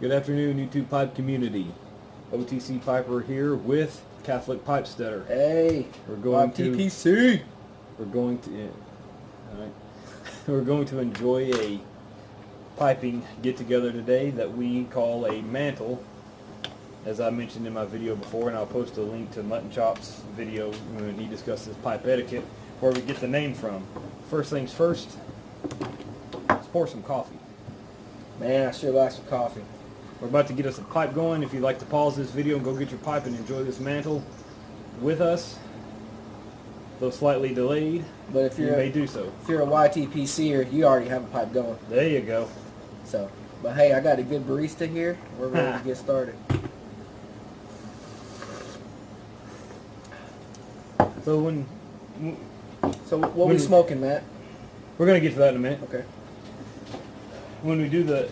Good afternoon, YouTube pipe community. OTC Piper here with Catholicpipesteader. Hey, We're going TPC. We're going to. All right. We're going to enjoy a piping get together today that we call a mantle, as I mentioned in my video before, and I'll post a link to Mutton Chop's video when he discusses pipe etiquette, where we get the name from. First things first, let's pour some coffee. Man, I sure like some coffee. We're about to get us a pipe going. If you'd like to pause this video and go get your pipe and enjoy this mantle with us, though slightly delayed, But if you you're may do so. if you're a YTPCer, you already have a pipe going. There you go. So, but hey, I got a good barista here. We're ready to get started. So what we smoking, Matt? we're going to get to that in a minute. Okay. When we do the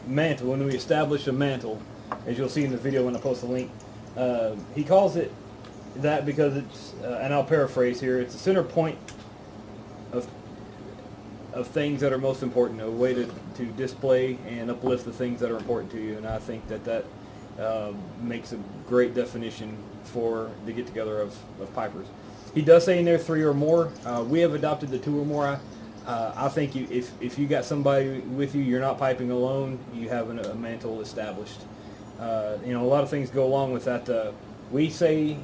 mantle, when we establish a mantle, as you'll see in the video when I post the link, he calls it that because it's, and I'll paraphrase here, it's the center point of things that are most important, a way to display and uplift the things that are important to you. And I think that makes a great definition for the get-together of pipers. He does say in there 3 or more. We have adopted the 2 or more. I think if you got somebody with you, you're not piping alone, you have a mantle established. A lot of things go along with that. We say,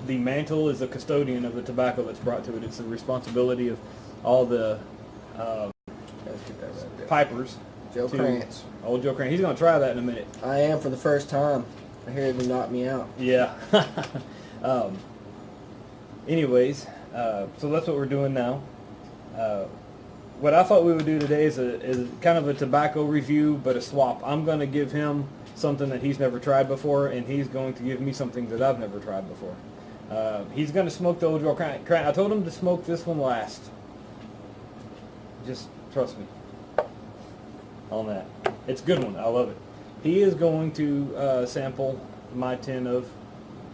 the mantle is the custodian of the tobacco that's brought to it. It's the responsibility of all the pipers. Joe Krantz. Old Joe Krantz. He's going to try that in a minute. I am for the first time. I hear him knock me out. Yeah. Anyways, so that's what we're doing now. What I thought we would do today is kind of a tobacco review, but a swap. I'm going to give him something that he's never tried before, and he's going to give me something that I've never tried before. He's going to smoke the Old Joe Krantz. I told him to smoke this one last. Just trust me on that. It's a good one. I love it. He is going to sample my tin of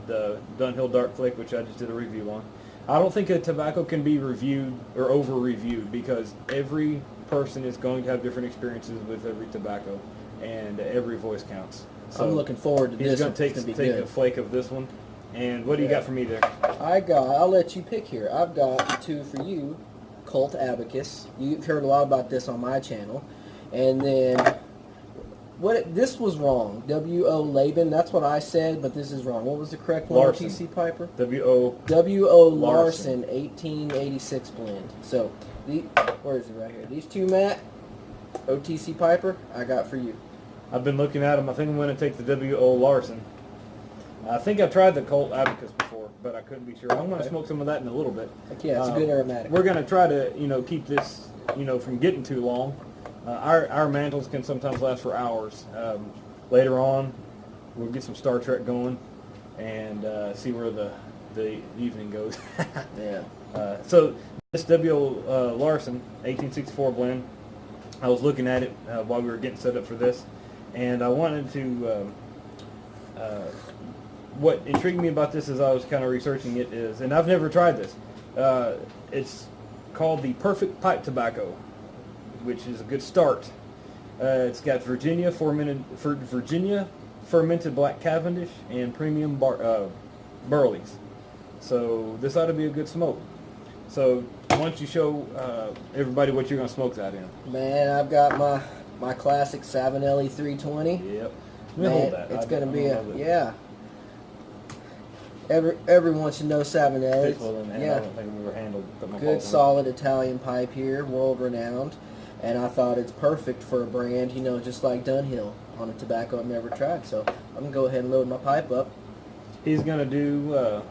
the Dunhill Dark Flick, which I just did a review on. I don't think a tobacco can be reviewed or over-reviewed because every person is going to have different experiences with every tobacco, and every voice counts. So I'm looking forward to this. He's going to take a flake of this one. And what do you got for me there? I'll let you pick here. I've got 2 for you. Cult Abacus. You've heard a lot about this on my channel. And then, this was wrong. W.O. Laban, that's what I said, but this is wrong. What was the correct one? Larson. TC Piper? W.O. Larson, 1886 blend. So, where is it right here? These 2, Matt, OTC Piper, I got for you. I've been looking at them. I think I'm going to take the W.O. Larson. I think I've tried the Colt Abacus before, but I couldn't be sure. I'm going to smoke some of that in a little bit. Heck yeah, it's a good aromatic. We're going to try to, keep this, from getting too long. Our mantles can sometimes last for hours. Later on, we'll get some Star Trek going and see where the evening goes. Yeah. So this W.O. Larson 1864 blend, I was looking at it while we were getting set up for this, and I wanted to. What intrigued me about this as I was kind of researching it is, and I've never tried this. It's called the Perfect Pipe Tobacco, which is a good start. It's got Virginia fermented black Cavendish and premium Burleys. So this ought to be a good smoke. So why don't you show everybody what you're going to smoke that in? Man, I've got my classic Savinelli 320. Yep. Man, it's going to be yeah. Everyone should know Savinelli. Yeah. I don't think we've ever handled good, solid Italian pipe here, world renowned, and I thought it's perfect for a brand, just like Dunhill, on a tobacco I've never tried. So I'm gonna go ahead and load my pipe up. He's gonna do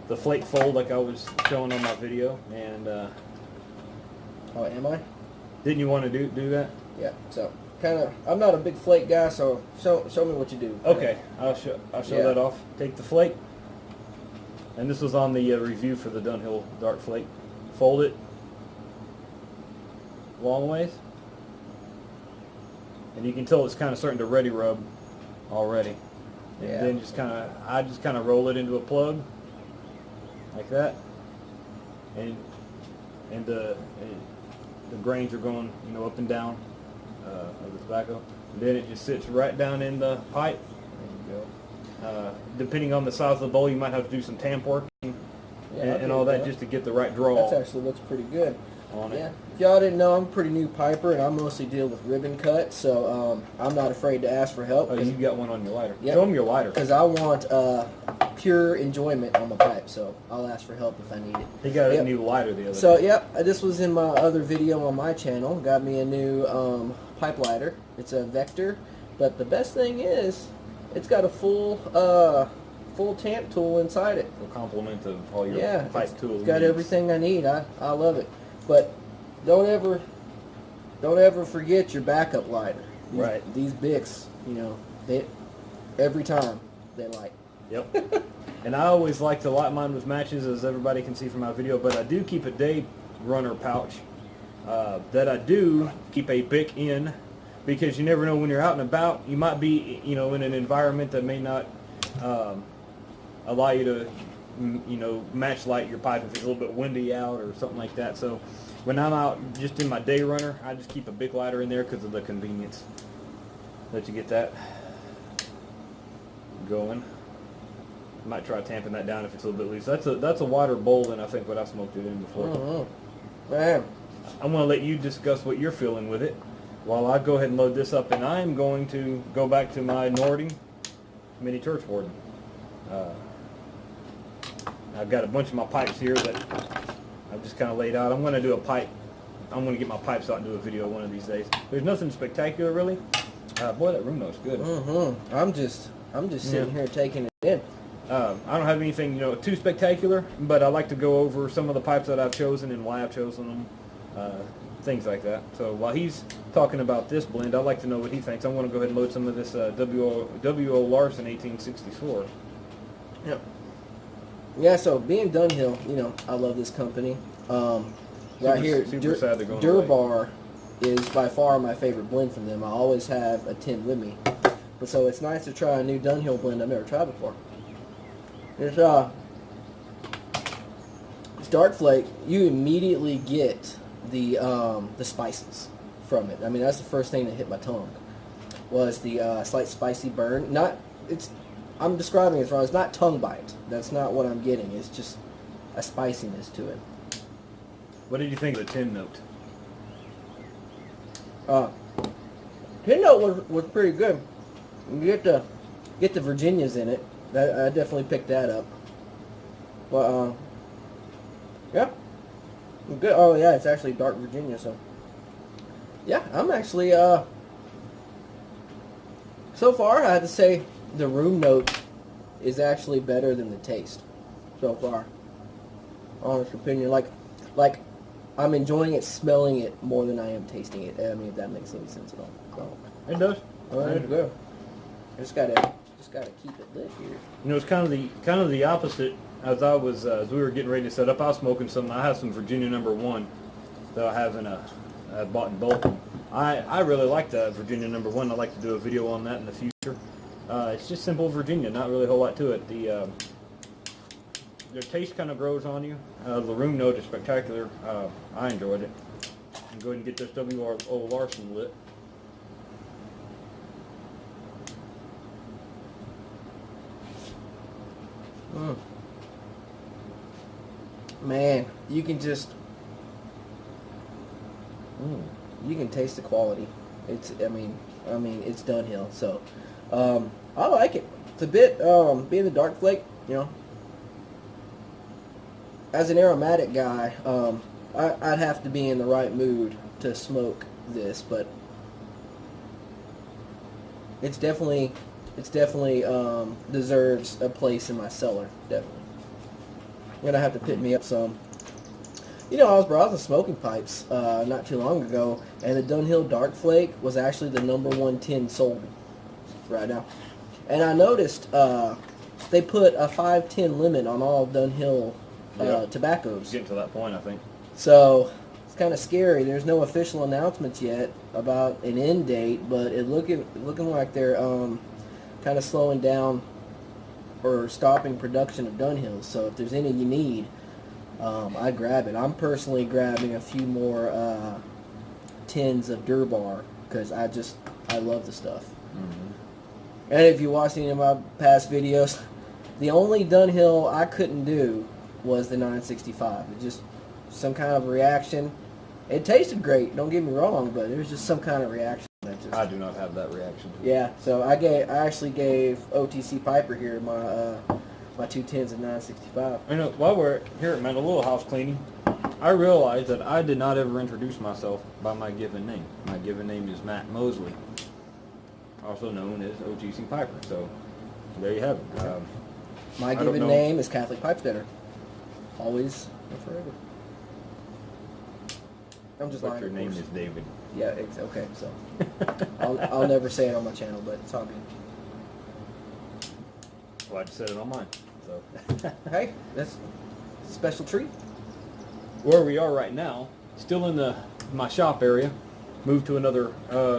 the flake fold like I was showing on my video, and oh, am I? Didn't you want to do that? Yeah. So I'm not a big flake guy, so show me what you do. Okay, I'll show that off. Take the flake, and this was on the review for the Dunhill Dark Flake. Fold it long ways, and you can tell it's kind of starting to ready rub already. And then I just kind of roll it into a plug like that, and the grains are going up and down of the tobacco. And then it just sits right down in the pipe. There you go. Depending on the size of the bowl, you might have to do some tamp work Yeah, and all that just to get the right draw That actually looks pretty good. on it. Yeah. If y'all didn't know, I'm a pretty new piper, and I mostly deal with ribbon cut, so I'm not afraid to ask for help. Oh, you got one on your lighter. Yep. Show them your lighter. Because I want pure enjoyment on my pipe, so I'll ask for help if I need it. He got a Yep. new lighter the other So, day. yep, this was in my other video on my channel. Got me a new pipe lighter. It's a Vector, but the best thing is it's got a full tamp tool inside it. A compliment of all your Yeah, pipe tools. it's got everything I need. I love it. But don't ever forget your backup lighter. Right. These Bics, they every time they light. Yep. And I always like to light mine with matches, as everybody can see from my video, but I do keep a day runner pouch that I do keep a Bic in, because you never know when you're out and about. You might be, in an environment that may not allow you to, match light your pipe if it's a little bit windy out or something like that. So when I'm out just in my day runner, I just keep a Bic lighter in there because of the convenience. Let you get that going. Might try tamping that down if it's a little bit loose. That's a wider bowl than I think what I smoked it in before. Mm-hmm. Man. I'm going to let you discuss what you're feeling with it while I go ahead and load this up, and I'm going to go back to my Nording Mini Church Warden. I've got a bunch of my pipes here that I've just kind of laid out. I'm going to do a pipe. I'm going to get my pipes out and do a video one of these days. There's nothing spectacular really. Boy, that room note's good. Mm-hmm. I'm just sitting here taking it in. I don't have anything, too spectacular, but I like to go over some of the pipes that I've chosen and why I've chosen them, things like that. So while he's talking about this blend, I'd like to know what he thinks. I'm going to go ahead and load some of this W.O. Larson 1864. Yep. Yeah, so being Dunhill, I love this company. Right here, super sad they're going Durbar is by far my favorite blend from them. I always have a tin with me. But so it's nice to try a new Dunhill blend I've never tried before. It's Dark Flake. You immediately get the spices from it. I mean, that's the first thing that hit my tongue was the slight spicy burn. I'm describing it wrong. It's not tongue bite. That's not what I'm getting. It's just a spiciness to it. What did you think of the tin note? Tin note was pretty good. You get the Virginias in it. I definitely picked that up. But yeah, good. Oh yeah, it's actually dark Virginia. So yeah, I'm actually so far I have to say the room note is actually better than the taste so far. Honest opinion, like I'm enjoying it, smelling it more than I am tasting it. I mean, if that makes any sense at all. So, It does. all right, good. Just gotta keep it lit here. It's kind of the opposite. As we were getting ready to set up, I was smoking some. I have some Virginia number 1 that I have I bought in bulk. I really like the Virginia number 1. I'd like to do a video on that in the future. It's just simple Virginia, not really a whole lot to it. The taste kind of grows on you. The room note is spectacular. I enjoyed it. I'm going to get this W.O. Larson lit. Man, you can just you can taste the quality. It's it's Dunhill, so I like it. It's a bit being the Dark Flake, as an aromatic guy, I'd have to be in the right mood to smoke this, but it's definitely deserves a place in my cellar. Definitely, I'm gonna have to pick me up some. I was browsing smoking pipes not too long ago, and the Dunhill Dark Flake was actually the number 1 tin sold right now. And I noticed they put a 5-10 limit on all Dunhill tobaccos. Getting to that point, I think. So it's kind of scary. There's no official announcements yet about an end date, but it looking like they're kind of slowing down or stopping production of Dunhills. So if there's any you need, I'd grab it. I'm personally grabbing a few more tins of Durbar because I love the stuff. And if you watch any of my past videos, the only Dunhill I couldn't do was the 965. It just some kind of reaction. It tasted great, don't get me wrong, but there was just some kind of reaction that just. I do not have that reaction. Yeah, so I actually gave OTC Piper here my 210s and 965. You know, while we're here at Mantle, a little house cleaning, I realized that I did not ever introduce myself by my given name. My given name is Matt Mosley, also known as OTC Piper. So there you have it. My given name is Catholicpipesteader. Always and forever. I'm just But lying. your of name course. is David. Yeah, it's okay. So I'll never say it on my channel, but it's all good. Well, I just said it on mine. So Hey, that's a special treat. where we are right now, still in my shop area, moved to another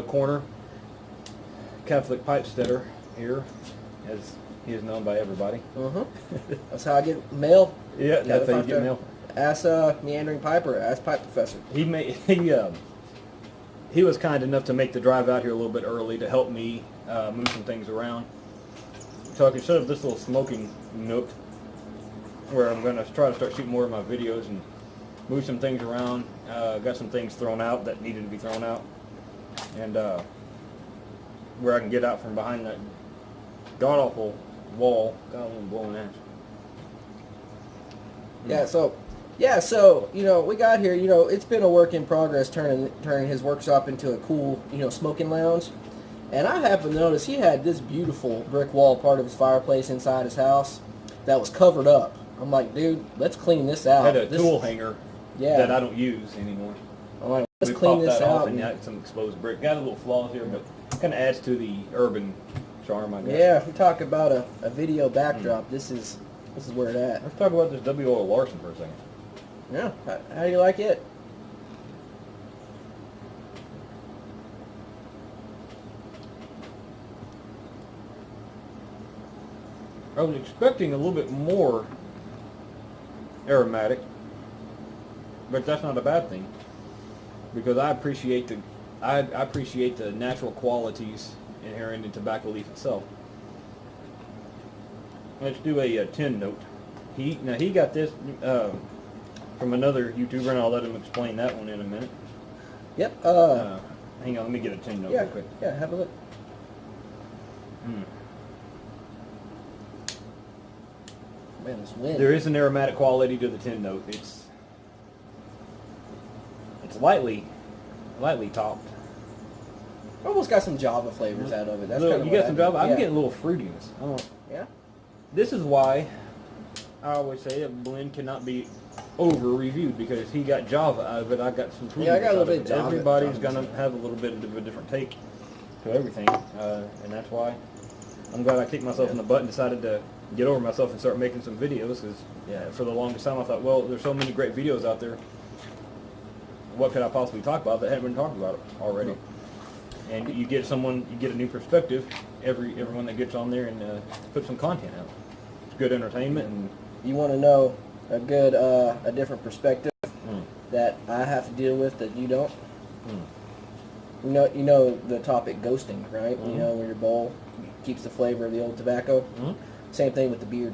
corner. Catholicpipesteader here, as he is known by everybody. That's how I get mail. Yeah, that's how you get mail. Ask Meandering Piper. Ask Pipe Professor. He was kind enough to make the drive out here a little bit early to help me move some things around, so I could set up this little smoking nook where I'm going to try to start shooting more of my videos and move some things around. Got some things thrown out that needed to be thrown out, and where I can get out from behind that god awful wall. Got a little blowing ash. Yeah, so you know, we got here. You know, it's been a work in progress turning his workshop into a cool, you know, smoking lounge. And I happened to notice he had this beautiful brick wall part of his fireplace inside his house that was covered up. I'm like, dude, let's clean this out. I had a tool hanger that I don't use anymore. I'm like, let's We clean popped this that off out. and got some exposed brick. Got a little flaws here, but kind of adds to the urban charm, I guess. Yeah, if we talk about a video backdrop, this is where it at. Let's talk about this W.O. Larson for a second. Yeah, how do you like it? I was expecting a little bit more aromatic, but that's not a bad thing, because I appreciate the natural qualities inherent in tobacco leaf itself. Let's do a 10 note. He got this from another YouTuber, and I'll let him explain that one in a minute. Yep. Hang on, let me get a 10 note yeah, real quick. yeah. Have a look. Man, this wind. There is an aromatic quality to the 10 note. It's lightly topped. Almost got some Java flavors out of it. That's You got some Java. I'm Yeah. getting a little fruitiness. Yeah. This is why I always say a blend cannot be over-reviewed, because he got Java out of it. I got some fruitiness. Yeah, I got a little out of bit it. of Java. Everybody's Java's gonna have a little bit of a different take to everything, and that's why I'm glad I kicked myself in the butt and decided to get over myself and start making some videos. Because for the longest time I thought, well, there's so many great videos out there. What could I possibly talk about that hadn't been talked about already? And you get a new perspective. Everyone that gets on there and puts some content out. It's good entertainment, and You want to know a different perspective that I have to deal with that you don't? You know the topic ghosting, right? You know, where your bowl keeps the flavor of the old tobacco. Same thing with the beard.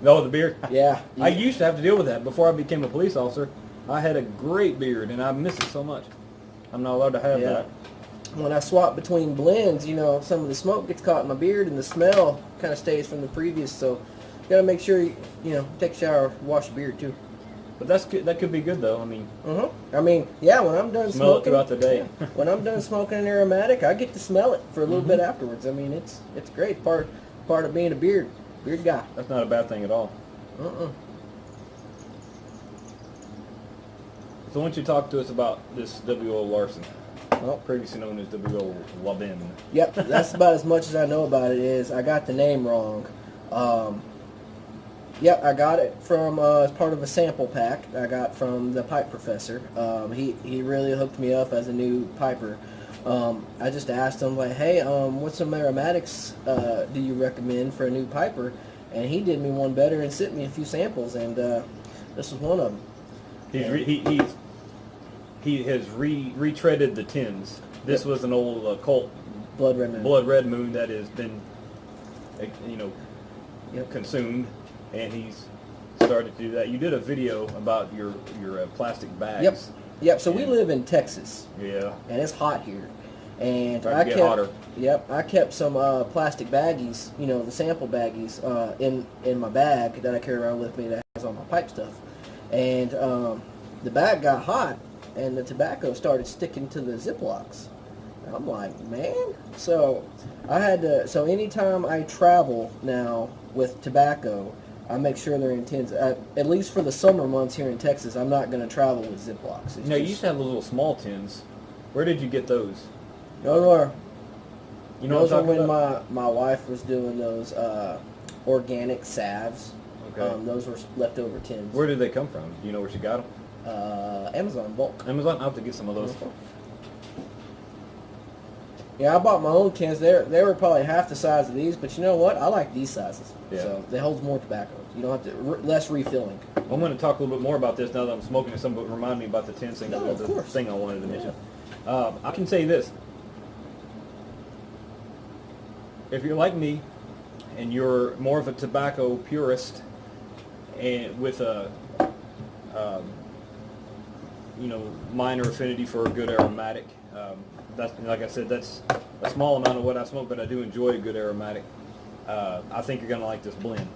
no, the beard. Yeah. I used to have to deal with that before I became a police officer. I had a great beard, and I miss it so much. I'm not allowed to have that. When I swap between blends, you know, some of the smoke gets caught in my beard, and the smell kind of stays from the previous. So, you gotta make sure you take a shower, wash your beard too. But that's good. That could be good, though. I mean, I mean, yeah. When I'm done smell it smoking throughout the day. when I'm done smoking an aromatic, I get to smell it for a little bit afterwards. I mean, it's great. Part of being a beard guy. That's not a bad thing at all. So why don't you talk to us about this W.O. Larson, previously known as W.O. Labin. Yep, that's about as much as I know about it. Is I got the name wrong. Yep, I got it from as part of a sample pack I got from the pipe professor. He really hooked me up as a new piper. I just asked him, like, hey, what some aromatics do you recommend for a new piper? And he did me one better and sent me a few samples, and this was one of them. he has retreaded the tins. This was an old Colt Blood Red Moon. Blood Red Moon that has been, Yep. consumed, and he's started to do that. You did a video about your plastic bags. Yep. Yep. So we live in Texas. Yeah. And it's hot here. And Trying to I get kept hotter. Yep, I kept some plastic baggies, the sample baggies, in my bag that I carry around with me that has all my pipe stuff. And the bag got hot, and the tobacco started sticking to the Ziplocs. And I'm like, man. So I had to. So anytime I travel now with tobacco, I make sure they're in tins. At least for the summer months here in Texas, I'm not going to travel with Ziplocs. You used to have those little small tins. Where did you get those? Those are What I'm talking when about? my wife was doing those organic salves. Okay. Those were leftover tins. Where did they come from? Do you know where she got them? Amazon bulk. Amazon? I'll have to get some of those. Yeah, I bought my own tins. They were probably half the size of these, but you know what? I like these sizes. Yeah. So they hold more tobacco. You don't have to less refilling. I'm going to talk a little bit more about this now that I'm smoking. Some of it remind me about the tin thing. No, of the course. thing I wanted to mention. I can say this: if you're like me, and you're more of a tobacco purist, and with a minor affinity for a good aromatic, that's, like I said, that's a small amount of what I smoke, but I do enjoy a good aromatic. I think you're going to like this blend.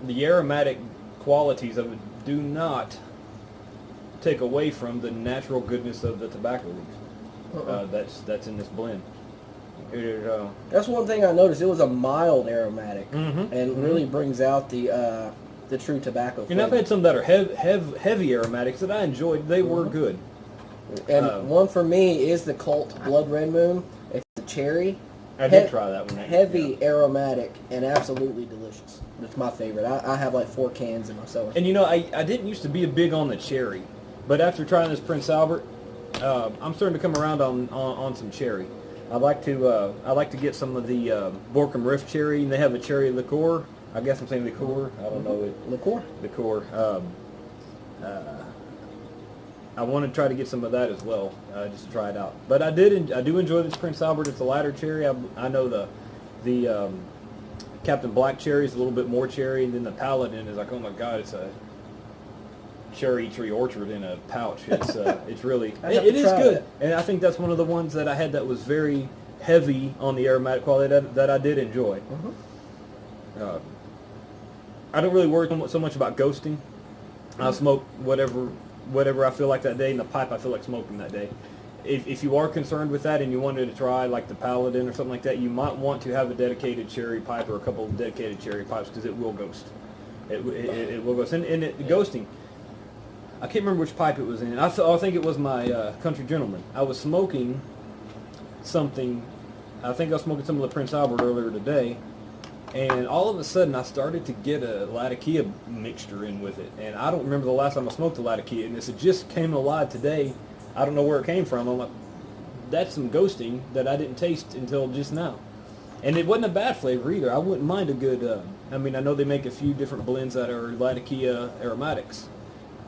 The aromatic qualities of it do not take away from the natural goodness of the tobacco leaves. That's in this blend. That's one thing I noticed. It was a mild aromatic, and really brings out the true tobacco flavor. And I've had some that are heavy aromatics that I enjoyed. They were good. And one for me is the Colt Blood Red Moon. It's the cherry. I did try that one. Heavy aromatic and absolutely delicious. It's my favorite. I have like 4 cans in my cellar. And I didn't used to be big on the cherry, but after trying this Prince Albert, I'm starting to come around on some cherry. I like to get some of the Borkum Riff cherry, and they have a cherry liqueur. I guess I'm saying liqueur. I don't know it. Liqueur. I want to try to get some of that as well, just to try it out. But I do enjoy this Prince Albert. It's a lighter cherry. I know the Captain Black cherry is a little bit more cherry, and then the Paladin is like, oh my God, it's a cherry tree orchard in a pouch. It's really it is good, and I think that's one of the ones that I had that was very heavy on the aromatic quality that I did enjoy. I don't really worry so much about ghosting. I'll smoke whatever I feel like that day, and the pipe I feel like smoking that day. If you are concerned with that and you wanted to try like the Paladin or something like that, you might want to have a dedicated cherry pipe or a couple of dedicated cherry pipes, because it will ghost. It will ghost. And ghosting, I can't remember which pipe it was in. I think it was my Country Gentleman. I was smoking something. I think I was smoking some of the Prince Albert earlier today, and all of a sudden I started to get a Latakia mixture in with it. And I don't remember the last time I smoked a Latakia, and it just came alive today. I don't know where it came from. I'm like, that's some ghosting that I didn't taste until just now. And it wasn't a bad flavor either. I wouldn't mind a good, I know they make a few different blends that are Latakia aromatics.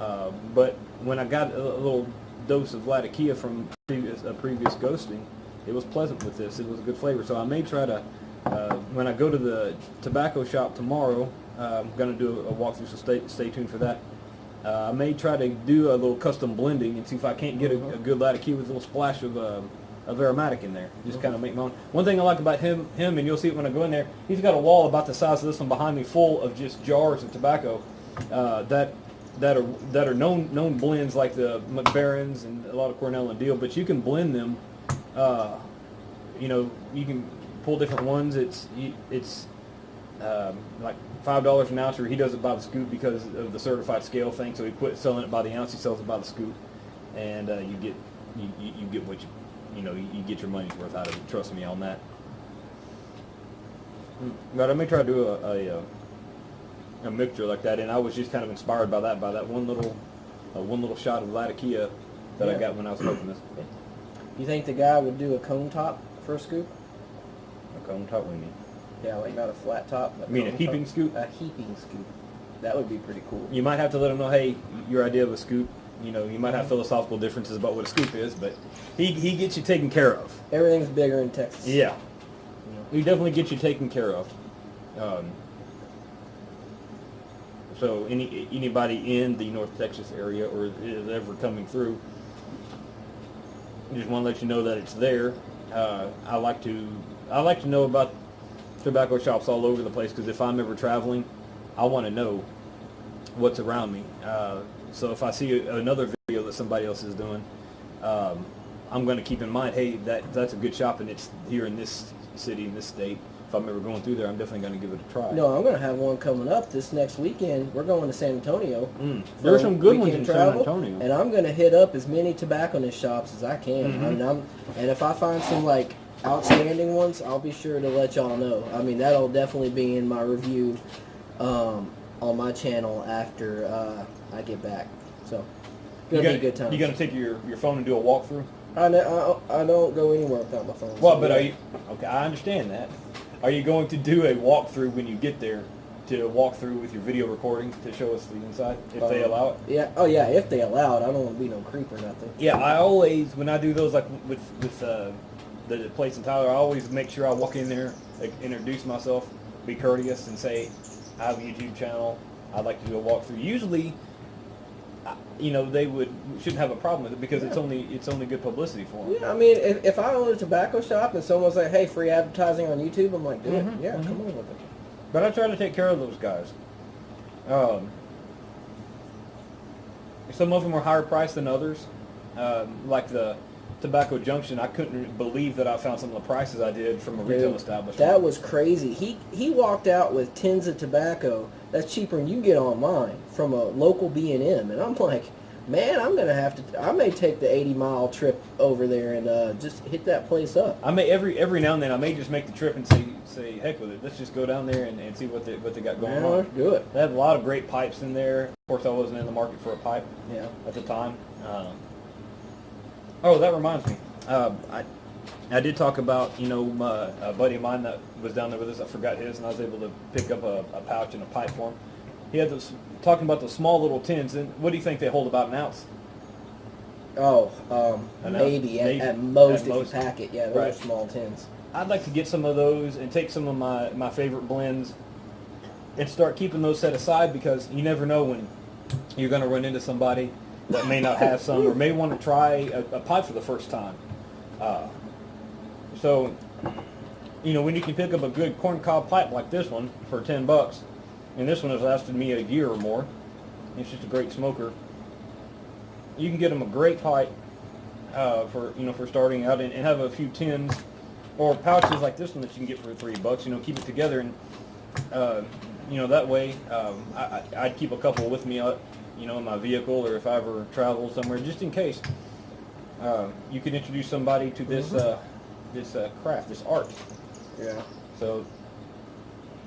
But when I got a little dose of Latakia from a previous ghosting, it was pleasant with this. It was a good flavor. So I may try to, when I go to the tobacco shop tomorrow, I'm going to do a walkthrough, so stay tuned for that. I may try to do a little custom blending and see if I can't get a good Latakia with a little splash of aromatic in there. Just kind of make my own. One thing I like about him, and you'll see it when I go in there, he's got a wall about the size of this one behind me full of just jars of tobacco that are known blends, like the McBaron's and a lot of Cornell and Deal, but you can blend them. You can pull different ones. It's like $5 an ounce, or he does it by the scoop because of the certified scale thing. So he quit selling it by the ounce; he sells it by the scoop, and you get what you get your money's worth out of it. Trust me on that. But I may try to do a mixture like that, and I was just kind of inspired by that one little shot of Latakia that I got when I was smoking this. You think the guy would do a cone top for a scoop? A cone top, what do you mean? Yeah, like not a flat top. You mean a heaping scoop? A heaping scoop. That would be pretty cool. You might have to let him know, hey, your idea of a scoop, you know, you might have philosophical differences about what a scoop is, but he gets you taken care of. Everything's bigger in Texas. Yeah. He definitely gets you taken care of. So anybody in the North Texas area or is ever coming through, I just want to let you know that it's there. I like to know about tobacco shops all over the place, because if I'm ever traveling, I want to know what's around me. So if I see another video that somebody else is doing, I'm going to keep in mind, hey, that's a good shop, and it's here in this city, in this state. If I'm ever going through there, I'm definitely going to give it a try. No, I'm going to have one coming up this next weekend. We're going to San Antonio. There's some good ones in San Antonio. And I'm going to hit up as many tobacconist shops as I can. And if I find some like outstanding ones, I'll be sure to let y'all know. I mean, that'll definitely be in my review on my channel after I get back. So, it's going to be a good time. You going to take your phone and do a walkthrough? I don't go anywhere without my phone. Well, but are you... Okay, I understand that. Are you going to do a walkthrough when you get there, to walk through with your video recording to show us the inside, if they allow it? Yeah. Oh, yeah, if they allow it. I don't want to be no creep or nothing. Yeah, I always, when I do those, like with the place in Tyler, I always make sure I walk in there, like, introduce myself, be courteous, and say, I have a YouTube channel, I'd like to do a walkthrough. Usually, you know, they shouldn't have a problem with it, because it's only good publicity for them. Yeah, I mean, if I own a tobacco shop and someone's like, hey, free advertising on YouTube, I'm like, do it. Yeah, come on with it. But I try to take care of those guys. Some of them are higher priced than others. Like the Tobacco Junction, I couldn't believe that I found some of the prices I did from a retail establishment. That was crazy. He walked out with tins of tobacco that's cheaper than you get online from a local B&M, and I'm like, man, I'm gonna have to. I may take the 80-mile trip over there and just hit that place up. I may every now and then I may just make the trip and say heck with it. Let's just go down there and see what they got going on. Let's do it. They have a lot of great pipes in there. Of course, I wasn't in the market for a pipe at the time. Oh, that reminds me. I did talk about, you know, a buddy of mine that was down there with us. I forgot his, and I was able to pick up a pouch and a pipe for him. He had those, talking about those small little tins, and what do you think they hold, about an ounce? Oh, maybe at most if you pack it. Yeah, those right. are small tins. I'd like to get some of those and take some of my favorite blends and start keeping those set aside, because you never know when you're going to run into somebody that may not have some, or may want to try a pipe for the first time. So, you know, when you can pick up a good corncob pipe like this one for $10, and this one has lasted me a year or more, it's just a great smoker. You can get them a great pipe for starting out, and have a few tins or pouches like this one that you can get for $3. You know, keep it together, and that way I'd keep a couple with me, in my vehicle, or if I ever travel somewhere, just in case. You could introduce somebody to this this craft, this art. Yeah. So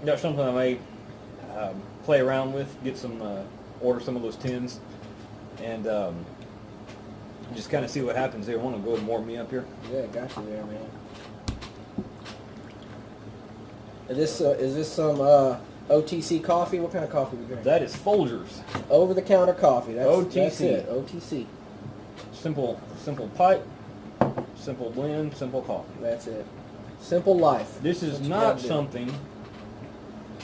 that's something I may play around with, get some, order some of those tins, and just kind of see what happens there. Want to go and warm me up here? Yeah, got you there, man. Is this some OTC coffee? What kind of coffee we drinking? That is Folgers. Over-the-counter coffee. That's OTC. it. OTC. Simple pipe, simple blend, simple coffee. That's it. Simple life. This is not something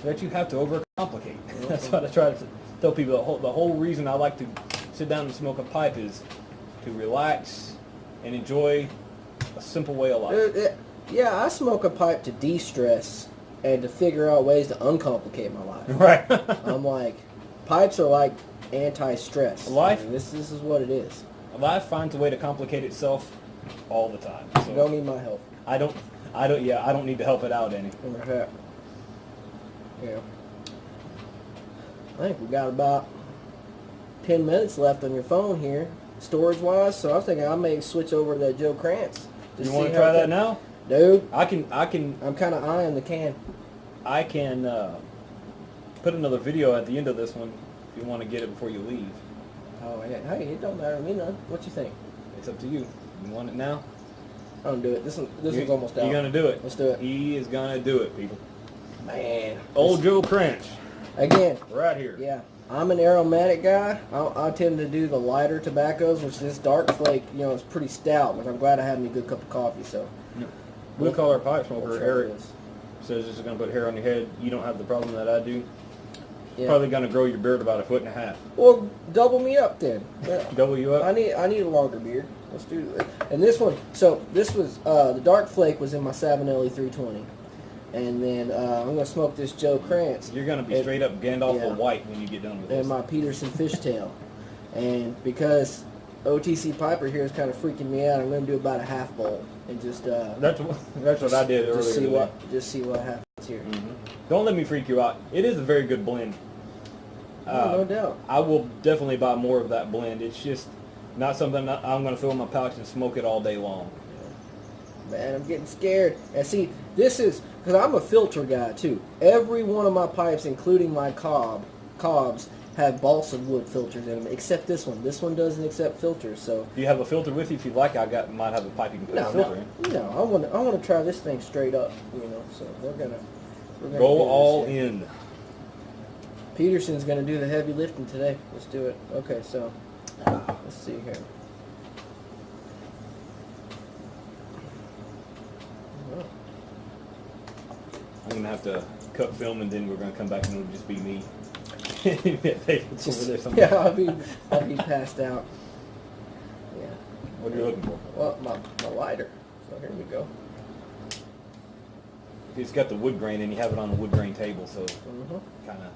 that you have to overcomplicate. That's what I try to tell people. The whole reason I like to sit down and smoke a pipe is to relax and enjoy a simple way of life. Yeah, I smoke a pipe to de-stress and to figure out ways to uncomplicate my life. Right. I'm like, pipes are like anti-stress. Life. I mean, this is what it is. Life finds a way to complicate itself all the time. So you don't need my help. I don't need to help it out any. Yeah. I think we got about 10 minutes left on your phone here, storage-wise. So I was thinking I may switch over to that Joe Krantz. You want to try that now? Dude, I can. I'm kind of eyeing the can. I can put another video at the end of this one if you want to get it before you leave. Oh, yeah. Hey, it don't matter to me none. What you think? It's up to you. You want it now? I'm gonna do it. This one's almost out. You're gonna do it. Let's do it. He is gonna do it, people. Man. Old Joe Krantz. Again, right here. yeah, I'm an aromatic guy. I tend to do the lighter tobaccos, which this dark flake, is pretty stout, but I'm glad I had me a good cup of coffee, so. Yep. Blue collar pipe smoker, We'll Eric, try this. says this is going to put hair on your head. You don't have the problem that I do. Yeah. Probably going to grow your beard about 1.5 feet. Well, double me up then. Yeah. Double you up? I need a longer beard. Let's do it. And this one, so this was, the dark flake was in my Savinelli 320. And then I'm going to smoke this Joe Krantz. You're going to be straight up Gandalf yeah. of white when you get done with this. And my Peterson fishtail. And because OTC Piper here is kind of freaking me out, I'm going to do about a half bowl. And just... That's what I did earlier today. Just see what happens here. Mm-hmm. Don't let me freak you out. It is a very good blend. No doubt. I will definitely buy more of that blend. It's just not something that I'm going to throw in my pouch and smoke it all day long. Man, I'm getting scared. And see, this is, because I'm a filter guy too. Every one of my pipes, including my cobs, have balsa wood filters in them, except this one. This one doesn't accept filters, so. Do you have a filter with you? If you like, might have a pipe you can put a filter in. No, I want to try this thing straight up, so we're gonna Go all in. Peterson's gonna do the heavy lifting today. Let's do it. Okay, so let's see here. I'm gonna have to cut film, and then we're gonna come back, and it'll just be me. Yeah, I'll be passed out. Yeah. What are you looking for? Well, my lighter. So here we go. It's got the wood grain, and you have it on the wood grain table, so Mm-hmm. kind of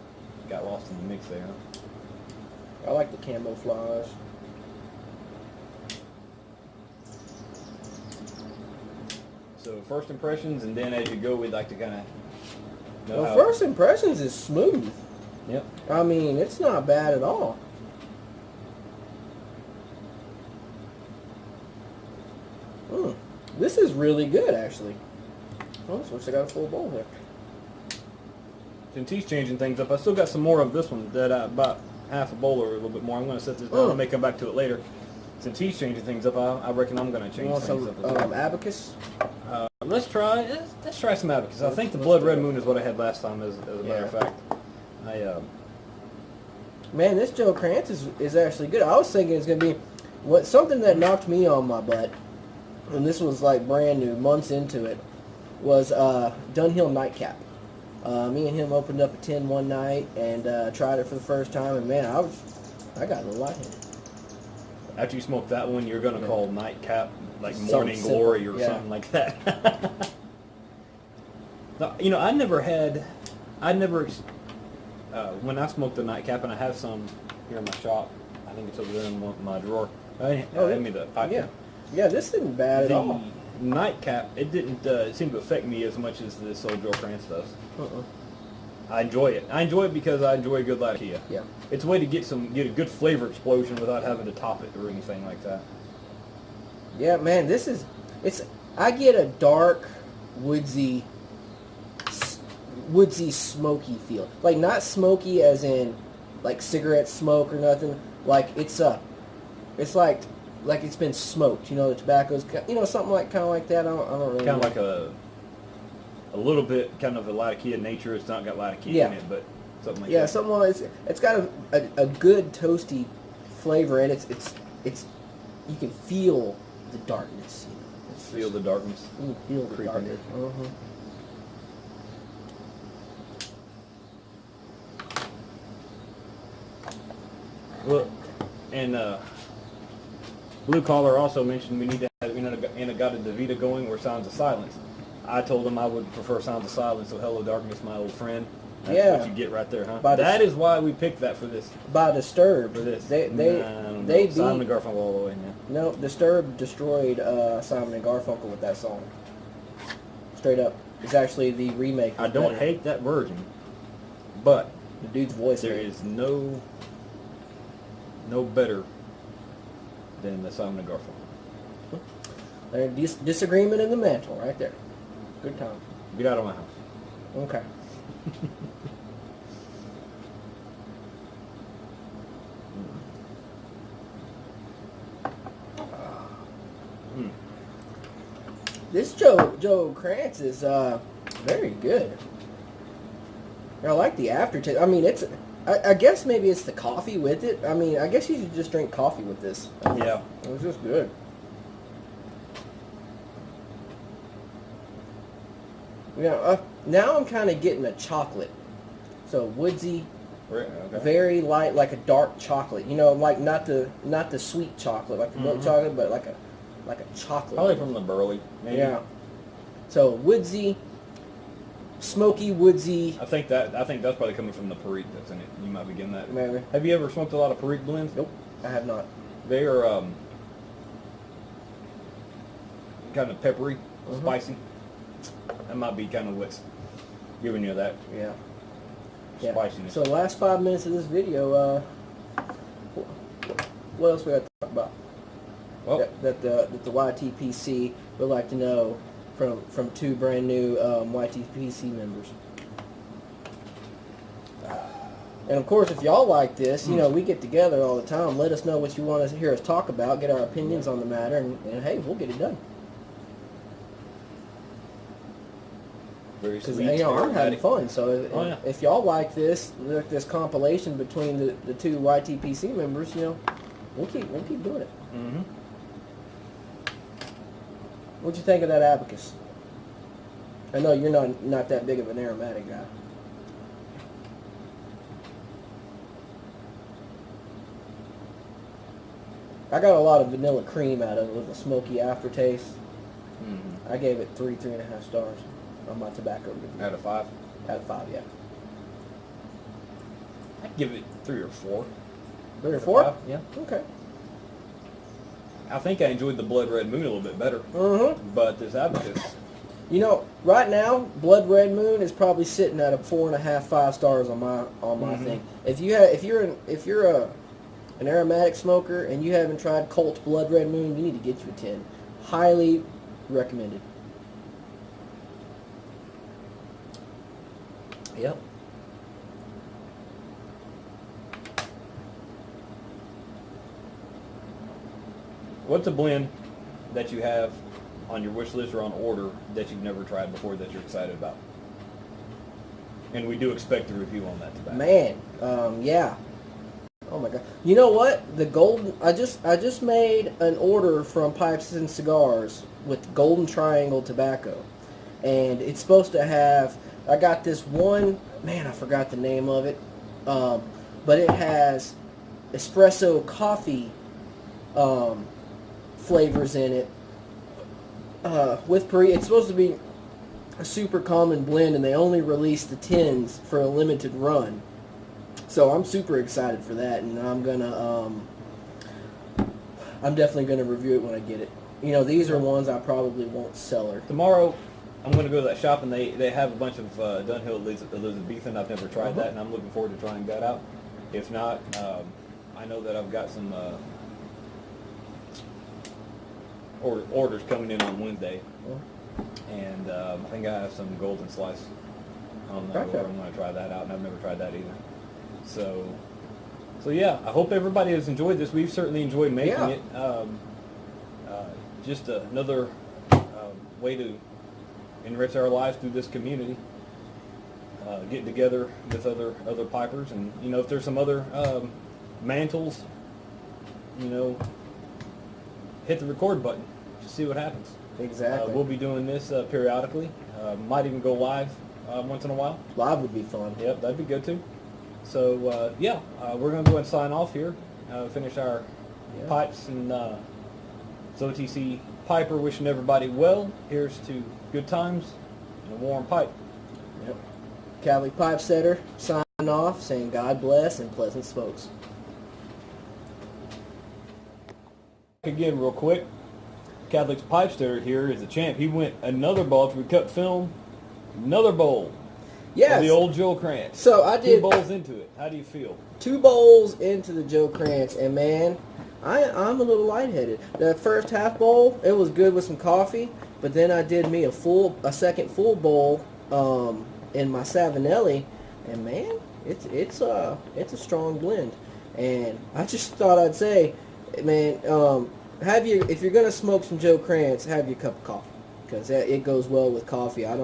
got lost in the mix there. Huh? I like the camouflage. So first impressions, and then as you go, we'd like to kind of know Well, how. first impressions is smooth. Yep. I mean, it's not bad at all. This is really good, actually. Oh, so I got a full bowl here. Since he's changing things up, I still got some more of this one that about half a bowl or a little bit more. I'm going to set this down. I may come back to it later. Since he's changing things up, I reckon I'm going to change things some, up as well. Abacus? Let's try some Abacus. I think the Blood Red Moon is what I had last time, as a matter of fact. Man, this Joe Krantz is actually good. I was thinking it's going to be something that knocked me on my butt, and this was like brand new, months into it, was Dunhill Nightcap. Me and him opened up a tin one night and tried it for the first time, and man, I got a little lightheaded. After you smoke that one, you're going to call Nightcap like Something Morning simple, Glory or yeah. something like that. Now, when I smoked the Nightcap, and I have some here in my shop, I think it's over there in my drawer. Hand me the pipe. Yeah, this isn't bad at all. The Nightcap, it didn't seem to affect me as much as this old Joe Krantz does. I enjoy it. I enjoy it because I enjoy a good latakia. Yeah. It's a way to get a good flavor explosion without having to top it or anything like that. Yeah, man, I get a dark, woodsy, smoky feel. Like, not smoky as in, like, cigarette smoke or nothing. Like, it's like it's been smoked. The tobacco's, something like, kind of like that. I don't really Kind of know. like a little bit kind of a latakia nature. It's not got latakia Yeah. in it, but something like Yeah, that. something like it's got a good toasty flavor, and it's you can feel the darkness. Feel the darkness. You can feel the creeping darkness. Well, and Blue Collar also mentioned we need to have Inagata Davida going or Sounds of Silence. I told him I would prefer Sounds of Silence, so Hello Darkness, my old friend. That's what you get right there, huh? That is why we picked that for this. By Disturbed. For this. They Simon and Garfunkel all the way, man. No, Disturbed destroyed Simon and Garfunkel with that song. Straight up. It's actually the remake. I don't hate that version, but the dude's voice. There is no better than the Simon and Garfunkel. There's disagreement in the Mantle right there. Good time. Get out of my house. Okay. This Joe Krantz is very good. I like the aftertaste. I mean, I guess maybe it's the coffee with it. I mean, I guess you should just drink coffee with this. Yeah. It was just good. Yeah. Now I'm kind of getting a chocolate. So woodsy, Okay. very light, like a dark chocolate. You know, like not the sweet chocolate, like the milk chocolate, but like a chocolate. Probably from the burley. Maybe. Yeah. So woodsy, smoky woodsy. I think that's probably coming from the Perique that's in it. You might be getting that. Maybe. Have you ever smoked a lot of Perique blends? Nope, I have not. They are kind of peppery, spicy. That might be kind of what's giving you that Yeah. spiciness. So the last 5 minutes of this video, what else we got to talk about? Well, That the YTPC would like to know from two brand new YTPC members. And of course, if y'all like this, you know, we get together all the time. Let us know what you want to hear us talk about, get our opinions on the matter, and hey, we'll get it done. very Because sweet. you know, I'm having aromatic. fun. So Oh, yeah. if y'all like this compilation between the two YTPC members, you know, we'll keep doing it. Mm-hmm. What'd you think of that abacus? I know you're not that big of an aromatic guy. I got a lot of vanilla cream out of it with a smoky aftertaste. Mm-hmm. I gave it 3.5 stars on my tobacco review. Out of 5, Out of 5, yeah. I'd give it 3 or 4. 3 or Out of 4? 5, yeah. Okay. I think I enjoyed the Blood Red Moon a little bit better, Mm-hmm. but this abacus, You know, right now, Blood Red Moon is probably sitting at a 4.5, 5 stars on my thing. If you're an aromatic smoker and you haven't tried Colt's Blood Red Moon, you need to get you a 10. Highly recommended. yep. What's a blend that you have on your wish list or on order that you've never tried before that you're excited about? And we do expect a review on that tobacco. Man, yeah. Oh my god. You know what? The golden. I just made an order from Pipes and Cigars with Golden Triangle tobacco, and it's supposed to have. I got this one. Man, I forgot the name of it, but it has espresso coffee flavors in it. With Perique, it's supposed to be a super common blend, and they only released the tins for a limited run. So I'm super excited for that, and I'm definitely gonna review it when I get it. You know, these are ones I probably won't sell her. Tomorrow, I'm going to go to that shop, and they have a bunch of Dunhill Elizabethan. I've never tried that, and I'm looking forward to trying that out. If not, I know that I've got some orders coming in on Wednesday, and I think I have some Golden Slice on the order. I'm going to try that out, and I've never tried that either. So yeah, I hope everybody has enjoyed this. We've certainly enjoyed making it. Just another way to enrich our lives through this community. Getting together with other pipers, and you know, if there's some other mantles, you know, hit the record button. Just see what happens. Exactly. We'll be doing this periodically. Might even go live once in a while. Live would be fun. Yep, that'd be good too. So yeah, we're gonna go ahead and sign off here. Finish our pipes, and it's OTC Piper wishing everybody well. Here's to good times and a warm pipe. Yep. Catholicpipesteader signing off, saying God bless and pleasant smokes. Again, real quick, Catholicpipesteader here is the champ. He went another bowl after we cut film. Another bowl. Yes. The old Joe Krantz. So I did 2 bowls into it. How do you feel? 2 bowls into the Joe Krantz, and man, I'm a little lightheaded. The first half bowl, it was good with some coffee, but then I did me a second full bowl in my Savinelli, and man, it's a strong blend. And I just thought I'd say, man, if you're gonna smoke some Joe Krantz, have your cup of coffee, because it goes well with coffee. I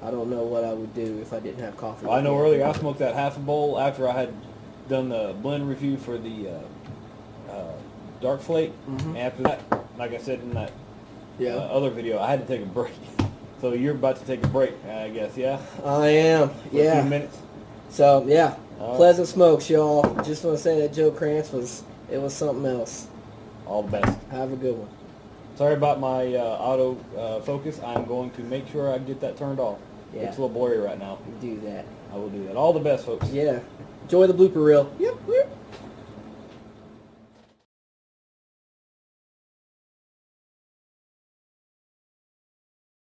I don't know what I would do if I didn't have coffee. Well, I with know me. earlier I smoked that half a bowl after I had done the blend review for the Dark Flake. Mhm. After that, like I said in that Yeah. other video, I had to take a break. So you're about to take a break, I guess, yeah? I am. For a Yeah. few minutes? So yeah, All pleasant smokes, y'all. Just want to say that Joe Krantz was something else. All the best. Have a good one. Sorry about my auto focus. I'm going to make sure I get that turned off. Yeah. It's a little blurry right now. Do that. I will do that. All the best, folks. Yeah. Enjoy the blooper reel. Yep.